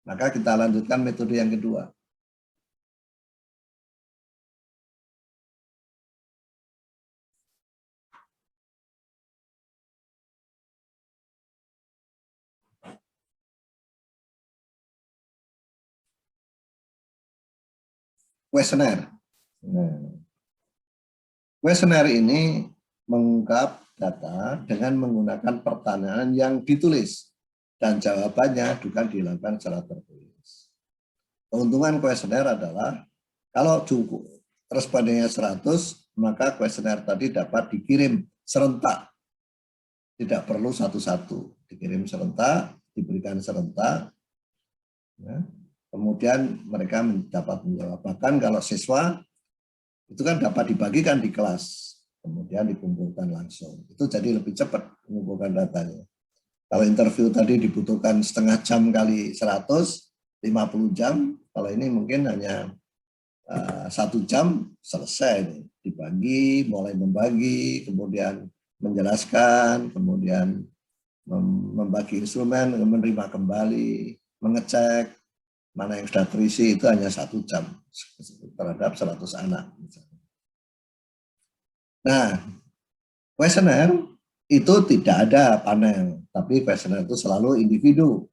Maka kita lanjutkan metode yang kedua. Kuesioner. Nah, kuesioner ini mengungkap data dengan menggunakan pertanyaan yang ditulis dan jawabannya juga dilakukan secara tertulis. Keuntungan kuesioner adalah kalau cukup respondennya 100, maka kuesioner tadi dapat dikirim serentak. Tidak perlu satu-satu, dikirim serentak, diberikan serentak. Ya. Kemudian mereka dapat menjawab. Bahkan kalau siswa itu kan dapat dibagikan di kelas, kemudian dikumpulkan langsung. Itu jadi lebih cepat mengumpulkan datanya. Kalau interview tadi dibutuhkan setengah jam kali 100, 50 jam. Kalau ini mungkin hanya 1 jam selesai, dibagi, mulai membagi, kemudian menjelaskan, kemudian membagi instrumen, menerima kembali, mengecek mana yang sudah terisi, itu hanya 1 jam terhadap 100 anak. Nah, kuesioner itu tidak ada panel, tapi kuesioner itu selalu individu.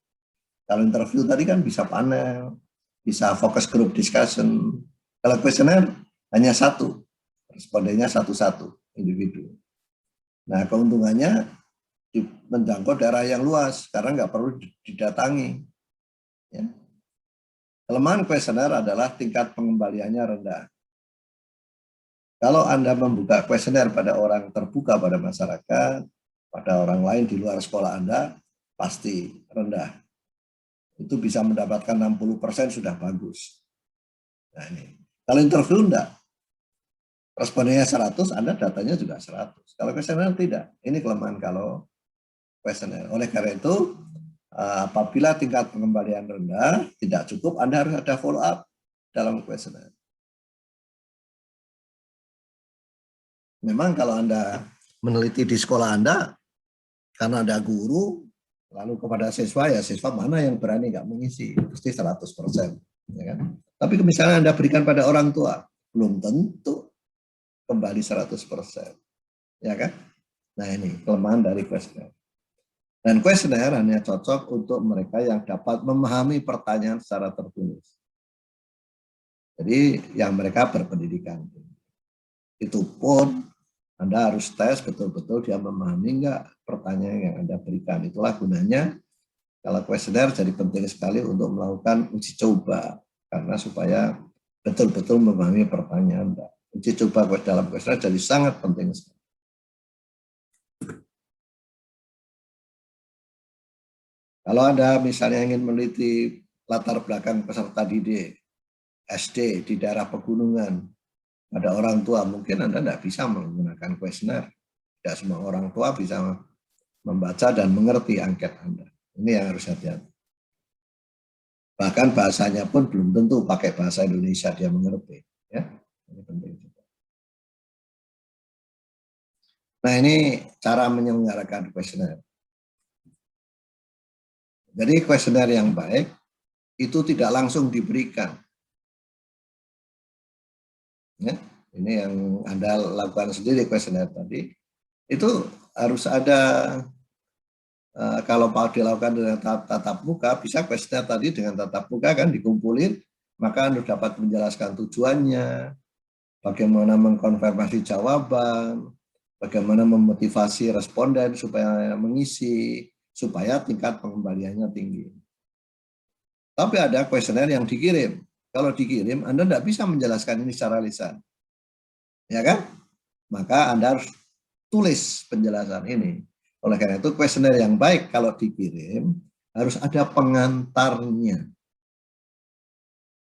Kalau interview tadi kan bisa panel, bisa focus group discussion. Kalau kuesioner hanya satu, respondennya satu-satu, individu. Nah, keuntungannya menjangkau daerah yang luas, karena nggak perlu didatangi. Ya. Kelemahan kuesioner adalah tingkat pengembaliannya rendah. Kalau Anda membuka kuesioner pada orang terbuka pada masyarakat, pada orang lain di luar sekolah Anda, pasti rendah. Itu bisa mendapatkan 60% sudah bagus. Nah ini. Kalau interview enggak, respondennya 100, Anda datanya juga 100. Kalau kuesioner tidak. Ini kelemahan kalau kuesioner. Oleh karena itu, apabila tingkat pengembalian rendah, tidak cukup, Anda harus ada follow up dalam kuesioner. Memang kalau Anda meneliti di sekolah Anda, karena ada guru, lalu kepada siswa, ya siswa mana yang berani nggak mengisi, pasti 100%. Ya kan? Tapi misalnya Anda berikan pada orang tua, belum tentu kembali 100%. Ya kan? Nah ini kelemahan dari kuesioner. Dan kuesioner hanya cocok untuk mereka yang dapat memahami pertanyaan secara tertulis. Jadi yang mereka berpendidikan. Itu pun Anda harus tes betul-betul dia memahami enggak pertanyaan yang Anda berikan. Itulah gunanya kalau kuesioner jadi penting sekali untuk melakukan uji coba. Karena supaya betul-betul memahami pertanyaan Anda. Uji coba dalam kuesioner jadi sangat penting sekali. Kalau Anda misalnya ingin meneliti latar belakang peserta didik SD di daerah pegunungan, ada orang tua, mungkin Anda tidak bisa menggunakan kuesioner. Tidak semua orang tua bisa membaca dan mengerti angket Anda. Ini yang harus hati-hati. Bahkan bahasanya pun belum tentu pakai bahasa Indonesia dia mengerti. Ya, ini penting juga. Nah ini cara menyelenggarakan kuesioner. Jadi kuesioner yang baik itu tidak langsung diberikan. Ya, ini yang Anda lakukan sendiri kuesioner tadi. Itu harus ada, kalau mau dilakukan dengan tatap muka, bisa kuesioner tadi dengan tatap muka kan dikumpulin, maka Anda dapat menjelaskan tujuannya, bagaimana mengkonfirmasi jawaban, bagaimana memotivasi responden supaya mengisi, supaya tingkat pengembaliannya tinggi. Tapi ada kuesioner yang dikirim. Kalau dikirim, Anda tidak bisa menjelaskan ini secara lisan. Ya kan? Maka Anda harus tulis penjelasan ini. Oleh karena itu, kuesioner yang baik kalau dikirim, harus ada pengantarnya.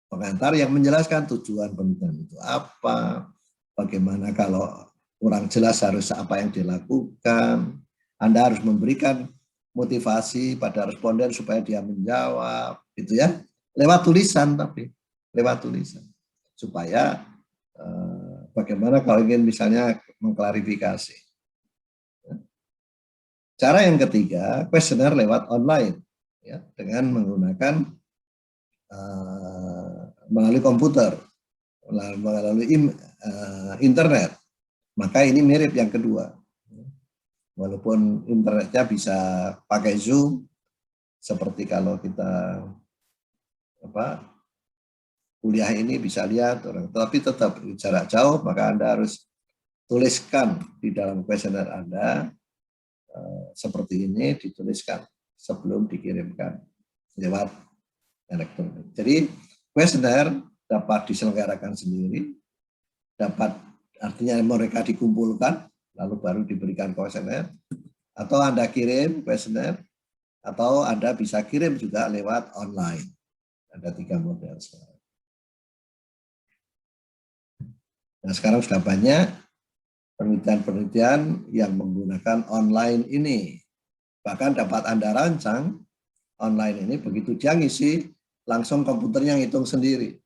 Pengantar yang menjelaskan tujuan penelitian itu apa, bagaimana kalau kurang jelas harus apa yang dilakukan. Anda harus memberikan motivasi pada responden supaya dia menjawab, gitu ya. Lewat tulisan tapi, lewat tulisan. Supaya bagaimana kalau ingin misalnya mengklarifikasi. Cara yang ketiga, kuesioner lewat online, ya, dengan menggunakan melalui komputer, melalui internet, maka ini mirip yang kedua. Walaupun internetnya bisa pakai Zoom, seperti kalau kita kuliah ini bisa lihat orang, tapi tetap jarak jauh, maka Anda harus tuliskan di dalam kuesioner Anda seperti ini, dituliskan sebelum dikirimkan lewat elektronik. Jadi kuesioner dapat diselenggarakan sendiri, dapat artinya mereka dikumpulkan lalu baru diberikan kuesioner, atau Anda kirim kuesioner, atau Anda bisa kirim juga lewat online. Ada 3 model sekarang. Nah, sekarang sudah banyak penelitian-penelitian yang menggunakan online ini. Bahkan dapat Anda rancang online ini, begitu dia ngisi, langsung komputernya ngitung sendiri.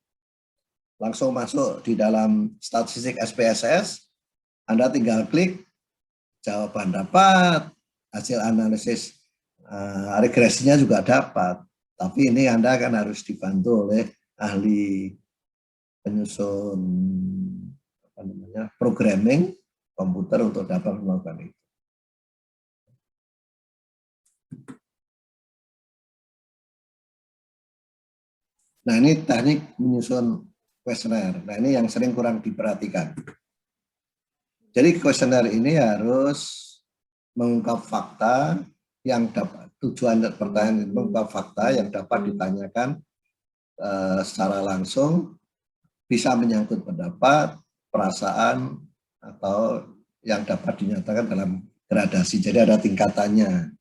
Langsung masuk di dalam statistik SPSS, Anda tinggal klik, jawaban dapat, hasil analisis regresinya juga dapat. Tapi ini Anda kan harus dibantu oleh ahli penyusun programming komputer untuk dapat melakukan itu. Nah, ini teknik menyusun kuesioner. Nah, ini yang sering kurang diperhatikan. Jadi kuesioner ini harus mengungkap fakta yang dapat, tujuan pertanyaan itu mengungkap fakta yang dapat ditanyakan secara langsung, bisa menyangkut pendapat, perasaan, atau yang dapat dinyatakan dalam gradasi. Jadi ada tingkatannya.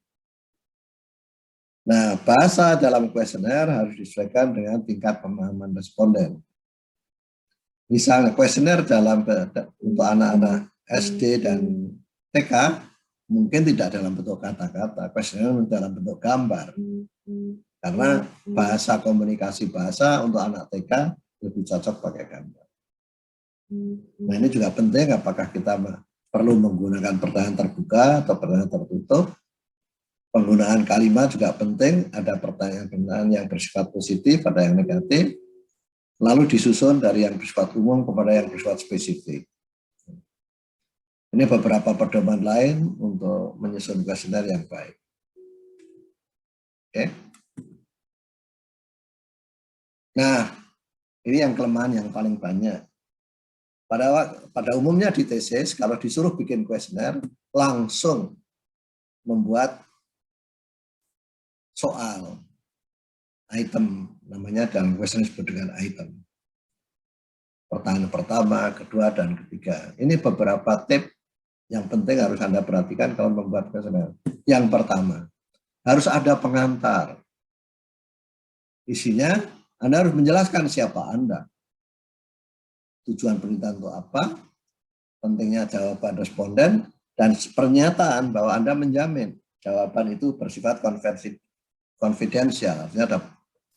Nah, bahasa dalam kuesioner harus disesuaikan dengan tingkat pemahaman responden. Misalnya kuesioner untuk anak-anak SD dan TK mungkin tidak dalam bentuk kata-kata, kuesioner dalam bentuk gambar. Karena bahasa komunikasi bahasa untuk anak TK lebih cocok pakai gambar. Nah, ini juga penting, apakah kita perlu menggunakan pertanyaan terbuka atau pertanyaan tertutup. Penggunaan kalimat juga penting, ada pertanyaan-pertanyaan yang bersifat positif, ada yang negatif, lalu disusun dari yang bersifat umum kepada yang bersifat spesifik. Ini beberapa pedoman lain untuk menyusun kuesioner yang baik. Oke. Nah, ini yang kelemahan yang paling banyak. Pada umumnya di tesis, kalau disuruh bikin kuesioner, langsung membuat soal item, namanya dalam kuesioner disebut dengan item. Pertanyaan pertama, kedua, dan ketiga. Ini beberapa tips yang penting harus Anda perhatikan kalau membuat kuesioner. Yang pertama, harus ada pengantar. Isinya, Anda harus menjelaskan siapa Anda, tujuan penelitian untuk apa, pentingnya jawaban responden, dan pernyataan bahwa Anda menjamin jawaban itu bersifat konfidensial. Artinya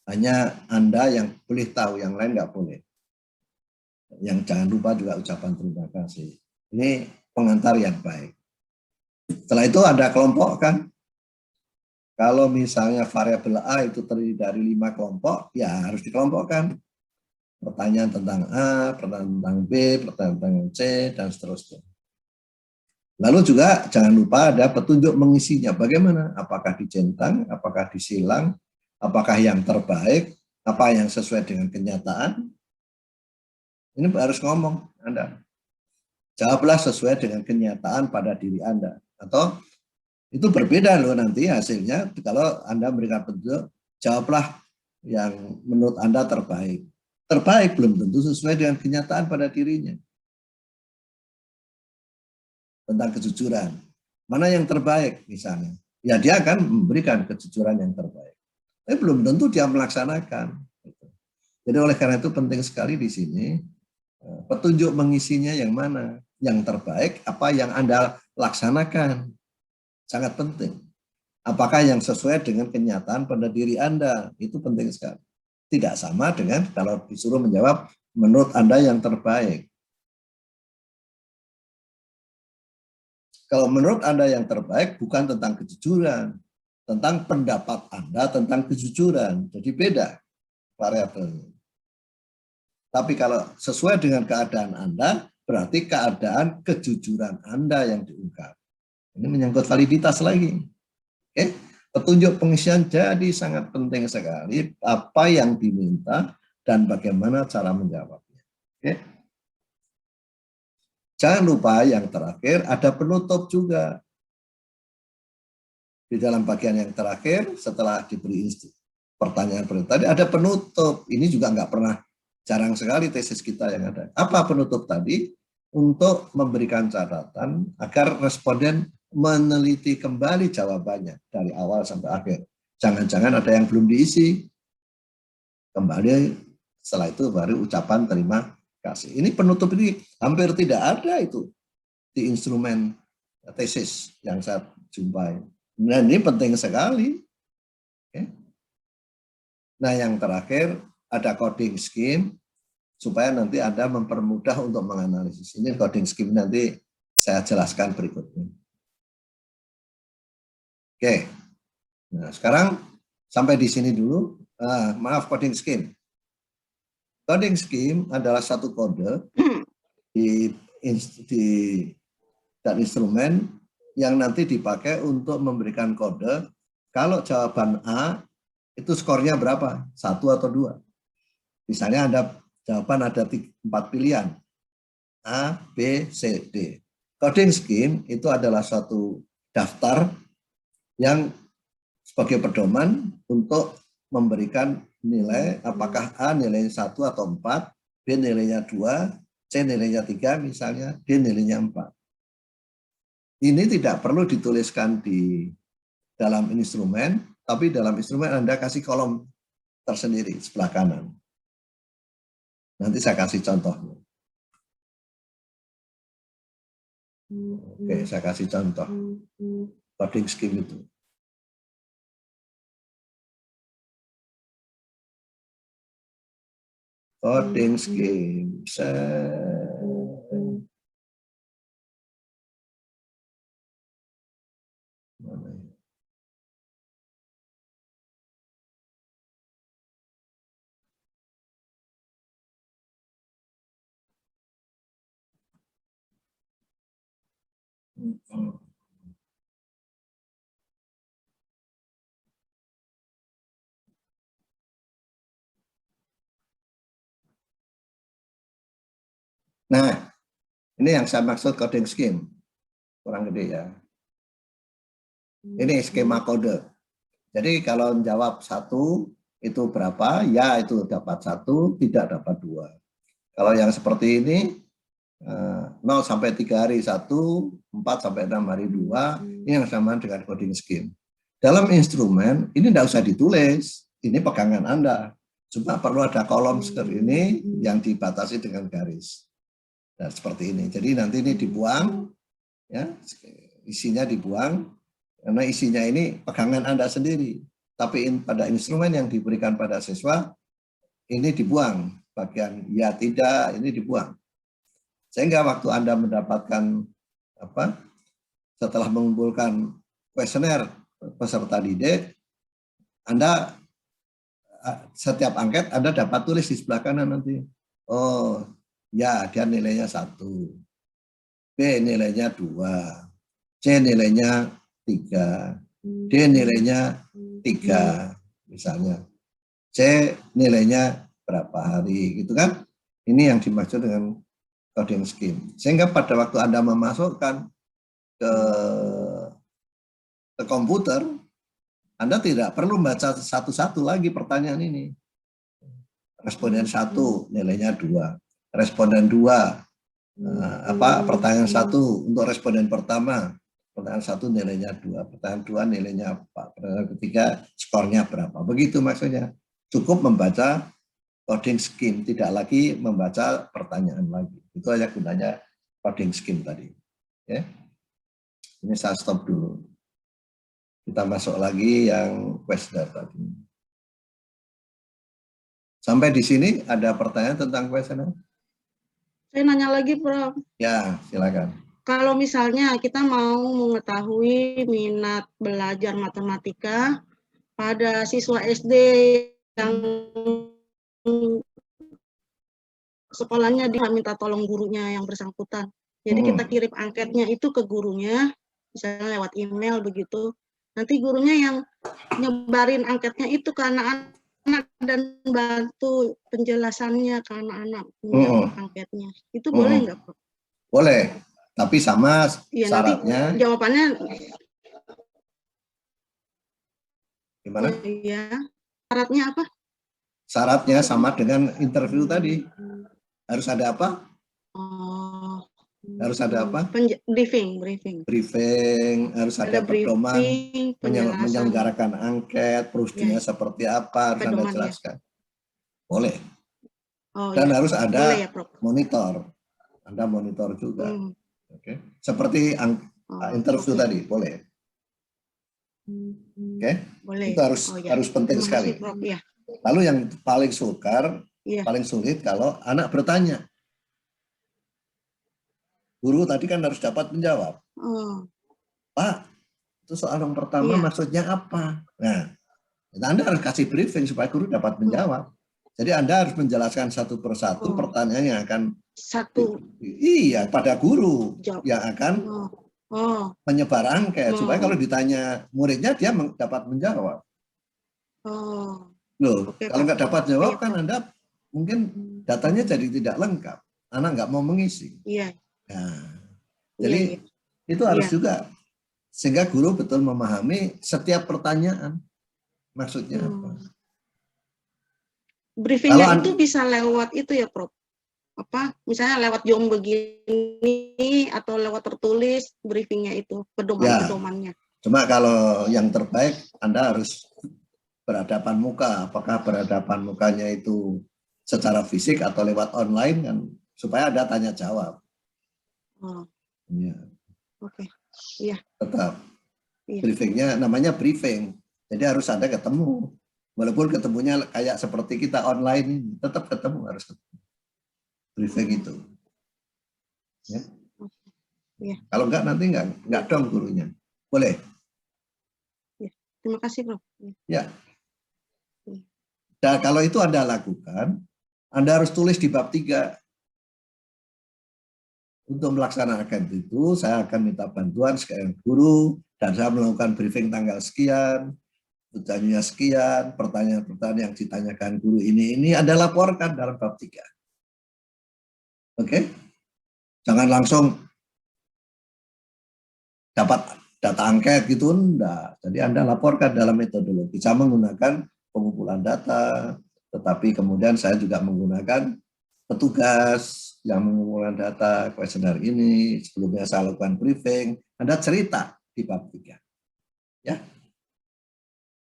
hanya Anda yang boleh tahu, yang lain nggak boleh. Yang jangan lupa juga ucapan terima kasih. Ini pengantar yang baik. Setelah itu Anda kelompokkan. Kalau misalnya variabel A itu terdiri dari 5 kelompok, ya harus dikelompokkan. Pertanyaan tentang A, pertanyaan tentang B, pertanyaan tentang C, dan seterusnya. Lalu juga jangan lupa ada petunjuk mengisinya. Bagaimana? Apakah dicentang, apakah disilang, apakah yang terbaik, apa yang sesuai dengan kenyataan. Ini harus ngomong Anda. Jawablah sesuai dengan kenyataan pada diri Anda. Atau itu berbeda loh nanti hasilnya. Kalau Anda memberikan petunjuk, jawablah yang menurut Anda terbaik. Terbaik belum tentu sesuai dengan kenyataan pada dirinya. Tentang kejujuran. Mana yang terbaik misalnya? Ya dia akan memberikan kejujuran yang terbaik. Tapi belum tentu dia melaksanakan. Jadi oleh karena itu penting sekali di sini petunjuk mengisinya yang mana? Yang terbaik apa yang Anda laksanakan? Sangat penting. Apakah yang sesuai dengan kenyataan pada diri Anda? Itu penting sekali. Tidak sama dengan kalau disuruh menjawab menurut Anda yang terbaik. Kalau menurut Anda yang terbaik bukan tentang kejujuran, tentang pendapat Anda tentang kejujuran. Jadi beda. variabelnya. Tapi kalau sesuai dengan keadaan Anda, berarti keadaan kejujuran Anda yang diungkap. Ini menyangkut validitas lagi. Oke? Petunjuk pengisian jadi sangat penting sekali, apa yang diminta dan bagaimana cara menjawabnya. Oke? Jangan lupa yang terakhir ada penutup juga. Di dalam bagian yang terakhir setelah diberi pertanyaan tadi ada penutup. Ini juga nggak pernah, jarang sekali tesis kita yang ada. Apa penutup tadi? Untuk memberikan catatan agar responden meneliti kembali jawabannya dari awal sampai akhir. Jangan-jangan ada yang belum diisi. Kembali setelah itu baru ucapan terima kasih. Ini penutup ini hampir tidak ada itu di instrumen tesis yang saya jumpai. Dan ini penting sekali. Oke. Nah, yang terakhir ada coding scheme supaya nanti Anda mempermudah untuk menganalisis. Ini coding scheme nanti saya jelaskan berikutnya. Oke. Nah, sekarang sampai di sini dulu. Maaf, coding scheme. Coding scheme adalah satu kode dan instrumen yang nanti dipakai untuk memberikan kode kalau jawaban A itu skornya berapa? 1 atau 2. Misalnya ada jawaban ada 4 pilihan. A, B, C, D. Coding scheme itu adalah suatu daftar yang sebagai pedoman untuk memberikan nilai apakah A nilainya 1 atau 4, B nilainya 2, C nilainya 3 misalnya, D nilainya 4. Ini tidak perlu dituliskan di dalam instrumen, tapi dalam instrumen Anda kasih kolom tersendiri sebelah kanan. Nanti saya kasih contohnya. Oke, saya kasih contoh. Coding scheme itu. Coding scheme. Nah, ini yang saya maksud coding scheme. Kurang gede ya. Ini skema kode. Jadi kalau menjawab 1 itu berapa? Ya itu dapat 1, tidak dapat 2. Kalau yang seperti ini 0 sampai 3 hari 1, 4 sampai 6 hari 2, ini yang sama dengan coding scheme. Dalam instrumen ini tidak usah ditulis, ini pegangan Anda. Cuma perlu ada kolom seperti ini yang dibatasi dengan garis. Nah, seperti ini. Jadi nanti ini dibuang, ya, isinya dibuang, karena isinya ini pegangan Anda sendiri. Tapi pada instrumen yang diberikan pada siswa, ini dibuang. Bagian ya tidak, ini dibuang. Sehingga waktu Anda mendapatkan setelah mengumpulkan kuesioner peserta didik, Anda setiap angket Anda dapat tulis di sebelah kanan nanti. Oh, ya dia nilainya 1. B nilainya 2. C nilainya 3. D nilainya 3 misalnya. C nilainya berapa hari gitu kan. Ini yang dimaksud dengan coding scheme. Sehingga pada waktu Anda memasukkan ke komputer, Anda tidak perlu membaca satu-satu lagi pertanyaan ini. Responden 1 nilainya 2. Responden 2 pertanyaan 1 untuk responden pertama. Pertanyaan 1 nilainya 2, pertanyaan 2 nilainya 4, pertanyaan ketiga skornya berapa. Begitu maksudnya. Cukup membaca coding scheme, tidak lagi membaca pertanyaan lagi. Itu aja gunanya coding scheme tadi. Ya. Ini saya stop dulu. Kita masuk lagi yang questionnaire tadi. Sampai di sini ada pertanyaan tentang questionnaire? Saya nanya lagi, Prof. Ya, silakan. Kalau misalnya kita mau mengetahui minat belajar matematika pada siswa SD yang sekolahnya dia minta tolong gurunya yang bersangkutan. Jadi kita kirim angketnya itu ke gurunya, misalnya lewat email begitu. Nanti gurunya yang nyebarin angketnya itu ke anak-anak dan bantu penjelasannya ke anak-anak menjawab angketnya. Itu boleh nggak, Prof? Boleh, tapi sama Iya, syaratnya. nanti jawabannya Gimana? Iya. Syaratnya apa? Syaratnya sama dengan interview tadi. Harus ada apa? Oh, Harus ada apa? briefing. Briefing, harus ada pedoman menyelenggarakan angket, prosedurnya seperti apa, harus Anda jelaskan. Boleh. Dan harus ada monitor. Anda monitor juga. Oke. Seperti interview tadi, boleh. Oke. Itu harus penting sekali. Lalu yang paling sulit kalau anak bertanya. Guru tadi kan harus dapat menjawab. Pak, itu soal yang pertama maksudnya apa? Nah, Anda harus kasih briefing supaya guru dapat menjawab. Jadi Anda harus menjelaskan satu persatu pertanyaan yang akan pada guru yang akan menyebar angket supaya kalau ditanya muridnya dia dapat menjawab. Loh, kalau nggak dapat jawab kan Anda mungkin datanya jadi tidak lengkap. Anak nggak mau mengisi. Iya. Nah, jadi itu harus juga sehingga guru betul memahami setiap pertanyaan maksudnya apa. Briefingnya itu bisa lewat itu ya, Prof. Apa? Misalnya lewat Zoom begini atau lewat tertulis briefingnya itu pedoman-pedomannya. Cuma kalau yang terbaik Anda harus berhadapan muka. Apakah berhadapan mukanya itu secara fisik atau lewat online kan supaya ada tanya jawab. Ya. Oke. Iya. Tetap. Briefingnya namanya briefing. Jadi harus ada ketemu. Walaupun ketemunya kayak seperti kita online ini, tetap ketemu, harus ketemu. Briefing itu. Ya. Kalau enggak nanti enggak dong gurunya. Boleh. Ya. Terima kasih, Prof. Ya. Dan kalau itu Anda lakukan, Anda harus tulis di bab 3. Untuk melaksanakan itu, saya akan minta bantuan sekian guru, dan saya melakukan briefing tanggal sekian, pertanyaannya sekian, pertanyaan-pertanyaan yang ditanyakan guru ini Anda laporkan dalam bab 3. Oke? Jangan langsung dapat data angket gitu, enggak. Jadi Anda laporkan dalam metodologi. Saya menggunakan pengumpulan data, tetapi kemudian saya juga menggunakan petugas yang mengumpulkan data kuesioner ini. Sebelumnya saya lakukan briefing. Anda cerita di bab 3. Ya.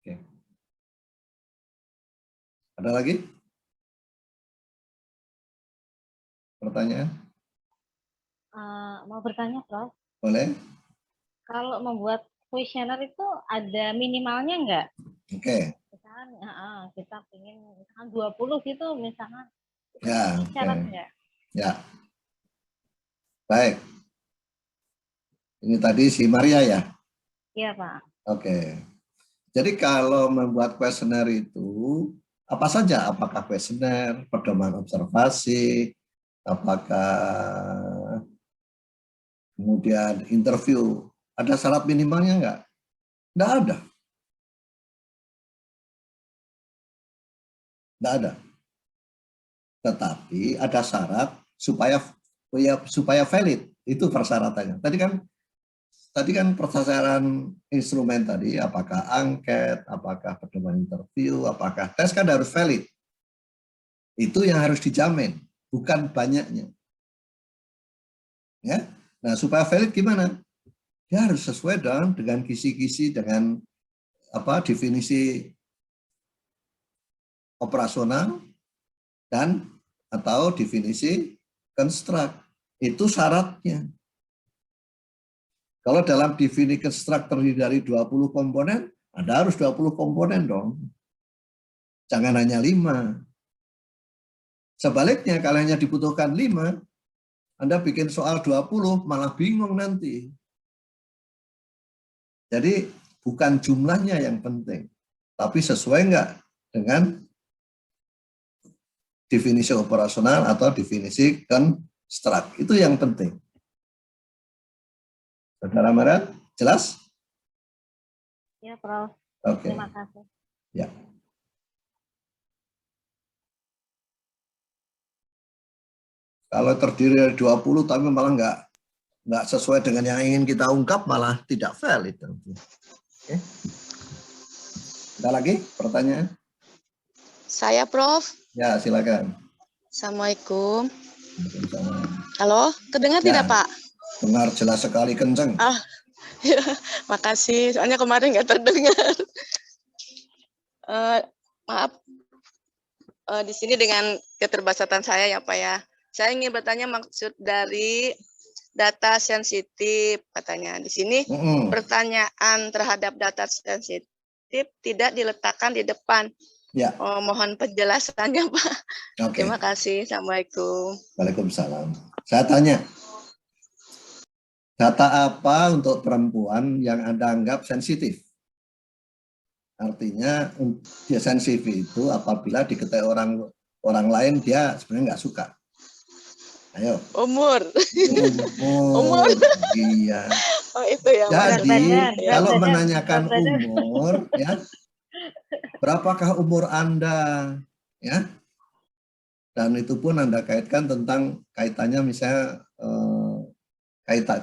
Oke. Ada lagi? Pertanyaan? Mau bertanya, Prof? Boleh. Kalau membuat kuesioner itu ada minimalnya enggak? Oke. Misalkan kita ingin misalkan 20 gitu misalkan. Ya, syarat enggak? Ya. Baik. Ini tadi si Maria ya? Iya, Pak. Oke. Jadi kalau membuat kuesioner itu apa saja? Apakah kuesioner, pedoman observasi, apakah kemudian interview? Ada syarat minimalnya enggak? Enggak ada. Enggak ada. Tetapi ada syarat supaya valid. Itu persyaratannya. Tadi kan persyaratan instrumen tadi, apakah angket, apakah pedoman interview, apakah tes kan harus valid. Itu yang harus dijamin, bukan banyaknya. Ya. Nah, supaya valid gimana? Ya harus sesuai dong dengan kisi-kisi, dengan definisi operasional dan atau definisi construct. Itu syaratnya. Kalau dalam definisi construct terdiri dari 20 komponen, Anda harus 20 komponen dong. Jangan hanya 5. Sebaliknya, kalau hanya dibutuhkan 5, Anda bikin soal 20, malah bingung nanti. Jadi, bukan jumlahnya yang penting, tapi sesuai enggak dengan definisi operasional atau definisi konstruk. Itu yang penting. Saudara Maret, jelas? Ya, Prof. Oke. Terima kasih. Ya. Kalau terdiri dari 20 tapi malah nggak sesuai dengan yang ingin kita ungkap, malah tidak valid. Oke. Ada lagi pertanyaan? Saya, Prof. Ya, silakan. Assalamualaikum. Waalaikumsalam. Halo, terdengar Ya. tidak, Pak? Dengar jelas sekali, kenceng. Ya, makasih. Soalnya kemarin nggak terdengar. Maaf, di sini dengan keterbatasan saya ya, Pak ya. Saya ingin bertanya maksud dari data sensitif, katanya. Di sini pertanyaan terhadap data sensitif tidak diletakkan di depan. Ya. Mohon penjelasannya, Pak. Oke. Terima kasih. Assalamualaikum. Waalaikumsalam. Saya tanya, data apa untuk perempuan yang Anda anggap sensitif? Artinya dia sensitif itu apabila diketahui orang lain dia sebenarnya nggak suka. Ayo. Umur. Umur. Iya. Oh, itu ya. Jadi kalau menanyakan umur, ya, berapakah umur Anda, ya? Dan itu pun Anda kaitkan tentang kaitannya misalnya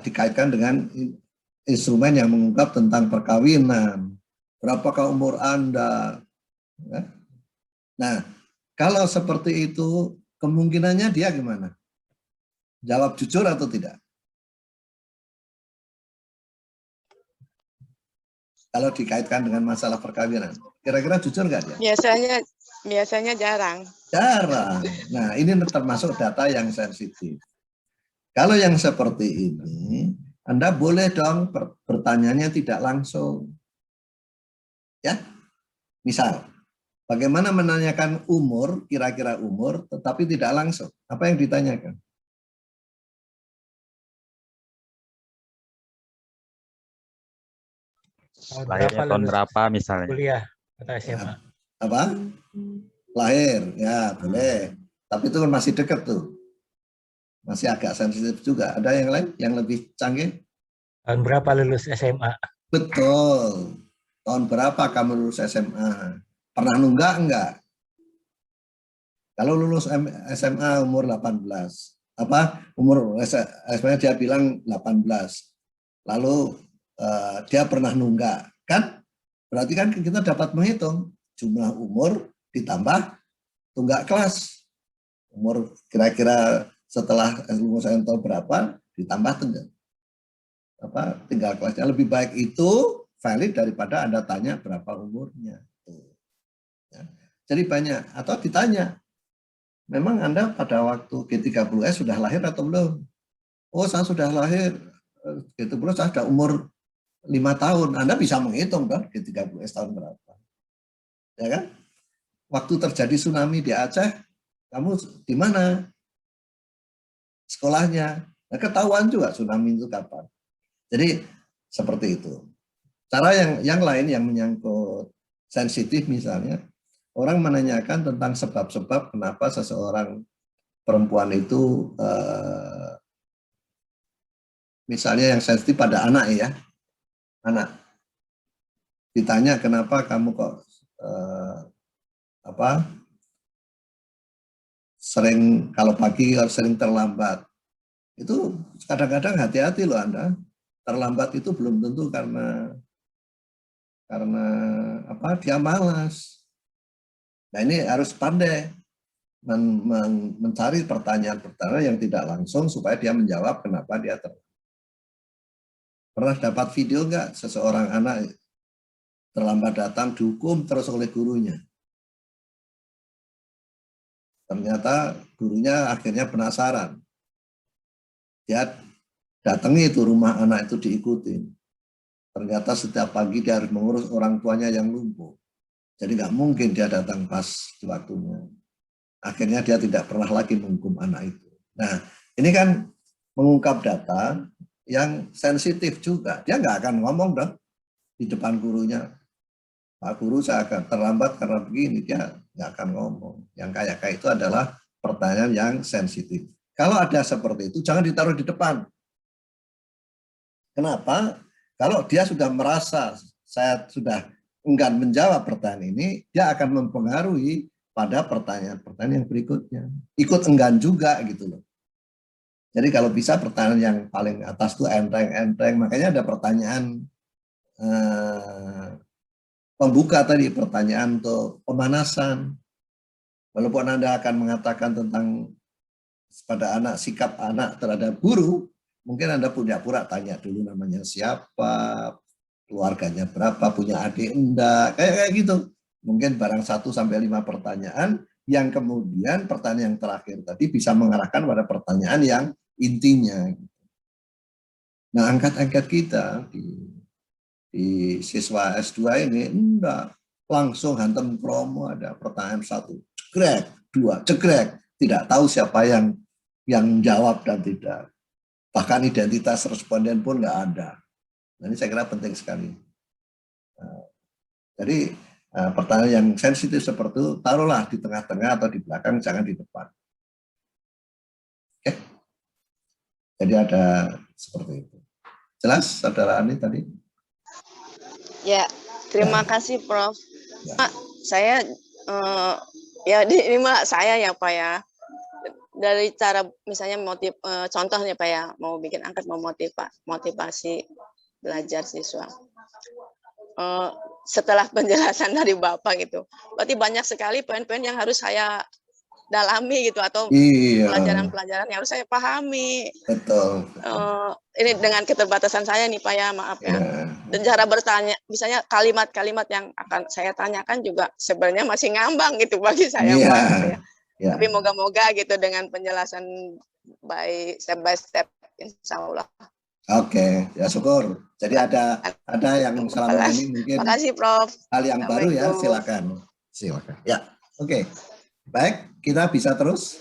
dikaitkan dengan instrumen yang mengungkap tentang perkawinan. Berapakah umur Anda? Ya? Nah, kalau seperti itu kemungkinannya dia gimana? Jawab jujur atau tidak? Kalau dikaitkan dengan masalah perkawinan, kira-kira jujur nggak dia? Biasanya jarang. Jarang. Nah, ini termasuk data yang sensitif. Kalau yang seperti ini, Anda boleh dong bertanyanya tidak langsung. Ya, misal, bagaimana menanyakan umur, kira-kira umur, tetapi tidak langsung. Apa yang ditanyakan? Tahun berapa misalnya? Kuliah atau SMA. Apa? Lahir, ya boleh. Tapi itu masih dekat tuh. Masih agak sensitif juga. Ada yang lain yang lebih canggih? Tahun berapa lulus SMA? Betul. Tahun berapa kamu lulus SMA? Pernah nunggak enggak? Kalau lulus SMA umur 18. Apa? Umur SMA dia bilang 18. Lalu dia pernah nunggak, kan? Berarti kan kita dapat menghitung jumlah umur ditambah tunggak kelas. Umur kira-kira setelah lulus tahun berapa ditambah tinggal kelasnya. Lebih baik itu valid daripada Anda tanya berapa umurnya. Ya. Jadi banyak, atau ditanya, memang Anda pada waktu G30S sudah lahir atau belum? Oh, saya sudah lahir. G30S saya sudah umur 5 tahun. Anda bisa menghitung dong G30S tahun berapa. Ya kan? Waktu terjadi tsunami di Aceh, kamu di mana? Sekolahnya. Nah, ketahuan juga tsunami itu kapan. Jadi seperti itu. Cara yang lain yang menyangkut sensitif misalnya, orang menanyakan tentang sebab-sebab kenapa seseorang perempuan itu misalnya yang sensitif pada anak ya, anak ditanya kenapa kamu kok sering kalau pagi sering terlambat. Itu kadang-kadang hati-hati loh Anda. Terlambat itu belum tentu karena dia malas. Nah, ini harus pandai mencari pertanyaan-pertanyaan yang tidak langsung supaya dia menjawab kenapa dia terlambat. Pernah dapat video nggak seseorang anak terlambat datang dihukum terus oleh gurunya? Ternyata gurunya akhirnya penasaran. Dia datangi itu rumah anak itu diikuti. Ternyata setiap pagi dia harus mengurus orang tuanya yang lumpuh. Jadi nggak mungkin dia datang pas di waktunya. Akhirnya dia tidak pernah lagi menghukum anak itu. Nah, ini kan mengungkap data yang sensitif juga. Dia nggak akan ngomong dong di depan gurunya. Pak Guru saya akan terlambat karena begini, dia nggak akan ngomong. Yang kayak itu adalah pertanyaan yang sensitif. Kalau ada seperti itu, jangan ditaruh di depan. Kenapa? Kalau dia sudah merasa saya sudah enggan menjawab pertanyaan ini, dia akan mempengaruhi pada pertanyaan-pertanyaan yang berikutnya. Ikut enggan juga gitu loh. Jadi kalau bisa pertanyaan yang paling atas itu enteng-enteng, makanya ada pertanyaan pembuka tadi, pertanyaan untuk pemanasan. Walaupun Anda akan mengatakan tentang pada anak, sikap anak terhadap guru, mungkin Anda punya pura tanya dulu namanya siapa, keluarganya berapa, punya adik enggak, kayak gitu. Mungkin barang 1 sampai 5 pertanyaan yang kemudian pertanyaan yang terakhir tadi bisa mengarahkan pada pertanyaan yang intinya. Nah, angkat-angkat kita di siswa S2 ini enggak langsung hantam promo, ada pertanyaan 1, cekrek, 2, cekrek, tidak tahu siapa yang jawab dan tidak. Bahkan identitas responden pun enggak ada. Nah, ini saya kira penting sekali. Jadi pertanyaan yang sensitif seperti itu taruhlah di tengah-tengah atau di belakang, jangan di depan. Oke. Jadi ada seperti itu. Jelas, Saudara Ani tadi? Ya, terima kasih Prof. Pak, saya ya ini Mak saya ya Pak ya. Dari cara misalnya contohnya Pak ya, mau bikin angket, mau motivasi belajar siswa. Setelah penjelasan dari Bapak gitu, berarti banyak sekali poin-poin yang harus saya dalami gitu, atau pelajaran-pelajaran yang harus saya pahami. Betul. Ini dengan keterbatasan saya nih Pak ya, maaf ya. Dan cara bertanya, misalnya kalimat-kalimat yang akan saya tanyakan juga sebenarnya masih ngambang gitu bagi saya Pak. Gitu ya. Tapi moga-moga gitu dengan penjelasan step by step, insya Allah. Oke, ya syukur. Jadi ada yang selama ini mungkin makasih, Prof. Hal yang baru ya, silakan. Ya, oke. Baik, kita bisa terus.